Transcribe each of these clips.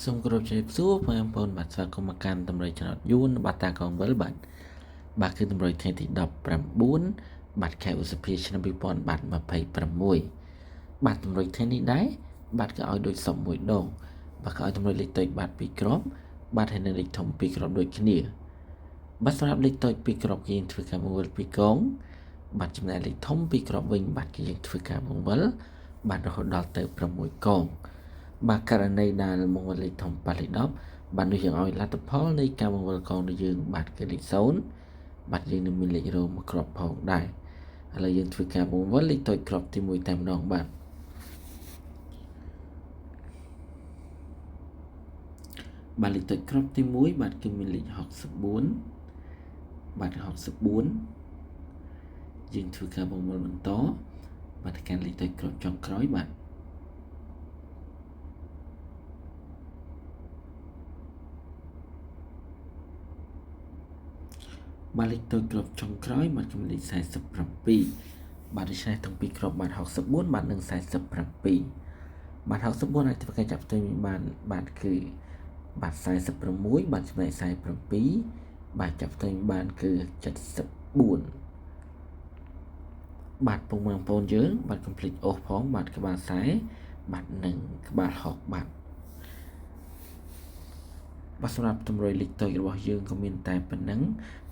សូមគោរពជំរាបសួរបងប្អូនបាទស្វាគមន៍មកកាន់តម្រុយចំណត់យួនបាទតាកងវិលបាទគឺតម្រុយថ្ងៃទី19បាទខែឧសភាឆ្នាំ2026បាទតម្រុយថ្ងៃនេះដែរបាទក៏ឲ្យដូចសពមួយដងបាទក៏ឲ្យតម្រុយលេខតូចបាទ2គ្រាប់បាទហើយនៅលេខធំ2គ្រាប់ដូចគ្នាបាទសម្រាប់លេខតូច2គ្រាប់យើងធ្វើការបង្វិល2កងបាទចំណែកលេខធំ2គ្រាប់វិញបាទគឺយើងធ្វើការបង្វិលបាទរហូតដល់ទៅ6កងបាទករណីដែលបង្វិលលេខធំប៉ះលេខ10បាទនោះយើងឲ្យលទ្ធផលនៃការបង្វិលកងរបស់យើងបាទគឺលេខ0បាទយើងនឹងមានលេខរោមួយគ្រាប់ផងដែរឥឡូវយើងធ្វើការបង្វិលលេខតូចគ្រាប់ទី1តែម្ដងបាទលេខតូចគ្រាប់ទី1បាទគឺមានលេខ64បាទ64យើងធ្វើការបង្វិលបន្តបាទទៅកាន់លេខតូចគ្រាប់ចុងក្រោយបាទបាទលេខតូចគ្រាប់ចុងក្រោយបាទគឺលេខ47បាទដូច្នេះទាំងពីរគ្រាប់បាទ64បាទនិង47បាទ64អាចធ្វើការចាប់ផ្ទុយបានបាទគឺបាទ46បាទចំណែក47បាទចាប់ផ្ទុយបានគឺ74បាទពុកម៉ែបងប្អូនយើងបាទកុំភ្លេចអូសផងបាទក្បាល40បាទនិងក្បាល60បាទសម្រាប់តម្រុយលេខតូចរបស់យើងក៏មានតែប៉ុណ្ណឹង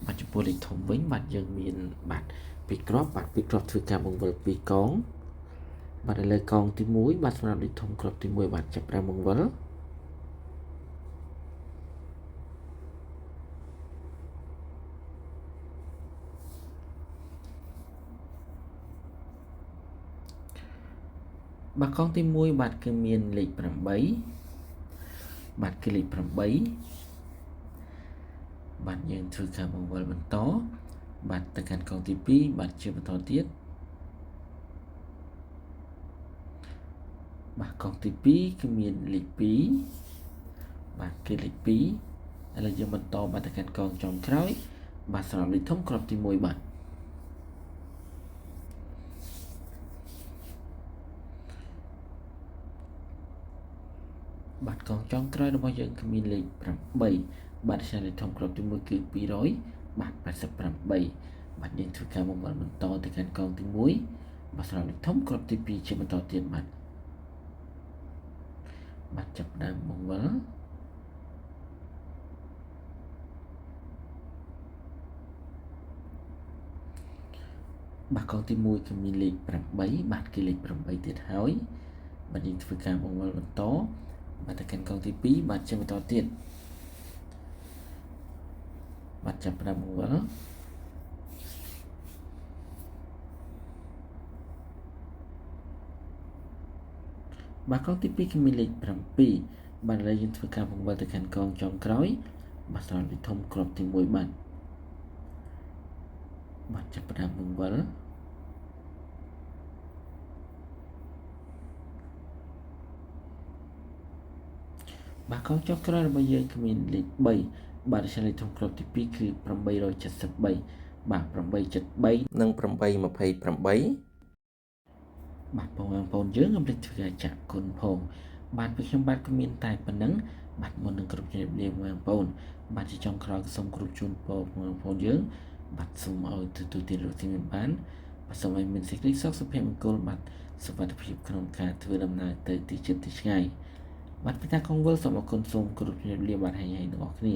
បាទចំពោះលេខធំវិញបាទយើងមានបាទ2គ្រាប់បាទ2គ្រាប់ធ្វើការបង្វិល2កងបាទឥឡូវកងទី1បាទសម្រាប់លេខធំគ្រាប់ទី1បាទចាប់5បង្វិលបាទកងទី1បាទគឺមានលេខ8បាទគឺលេខ8បាទយើងធ្វើការបង្វិលបន្តបាទទៅកាន់កងទី2បាទជាបន្តទៀតបាទកងទី2គឺមានលេខ2បាទគឺលេខ2ឥឡូវយើងបន្តបាទទៅកាន់កងចុងក្រោយបាទសម្រាប់លេខធំគ្រាប់ទី1បាទកងចុងក្រោយរបស់យើងគឺមានលេខ8បាទឆ្លើយលេខធំគ្រាប់ទី1គឺ200បាទ88បាទយើងធ្វើការបង្វិលបន្តទៅកាន់កងទី1បាទសម្រាប់លេខធំគ្រាប់ទី2ជាបន្តទៀតបាទចាប់ផ្ដើមបង្វិលបាទកងទី1គឺមានលេខ8បាទគឺលេខ8ទៀតហើយបាទយើងធ្វើការបង្វិលបន្តបាទទៅកាន់កងទី2បាទជាបន្តទៀតបាទចាប់ផ្ដើមបង្វិលបាទកងទី2គឺមានលេខ7បាទឥឡូវយើងធ្វើការបង្វិលទៅកាន់កងចុងក្រោយបាទសម្រាប់លេខធំគ្រាប់ទី1បាទចាប់ផ្ដើមបង្វិលបាទកងចុងក្រោយរបស់យើងគឺមានលេខ3បាទឆ្លើយលេខធំគ្រាប់ទី2គឺ873បាទ873និង828បាទបងប្អូនយើងកុំភ្លេចធ្វើការចាក់គុណផងបាទពីខ្ញុំបាទក៏មានតែប៉ុណ្ណឹងបាទមុននឹងគ្រប់ជម្រាបលាបងប្អូនបាទជាចុងក្រោយសូមគ្រប់ជូនពរបងប្អូនយើងបាទសូមឲ្យទទួលទានរកទីមានបានបាទសូមឲ្យមានសេចក្តីសុខសុភមង្គលបាទសុវត្ថិភាពក្នុងការធ្វើដំណើរទៅទីជិតទីឆ្ងាយបាទពីតាកងវិលសូមអរគុណសូមគោរពជម្រាបលាបាទហើយទាំងអស់គ្នា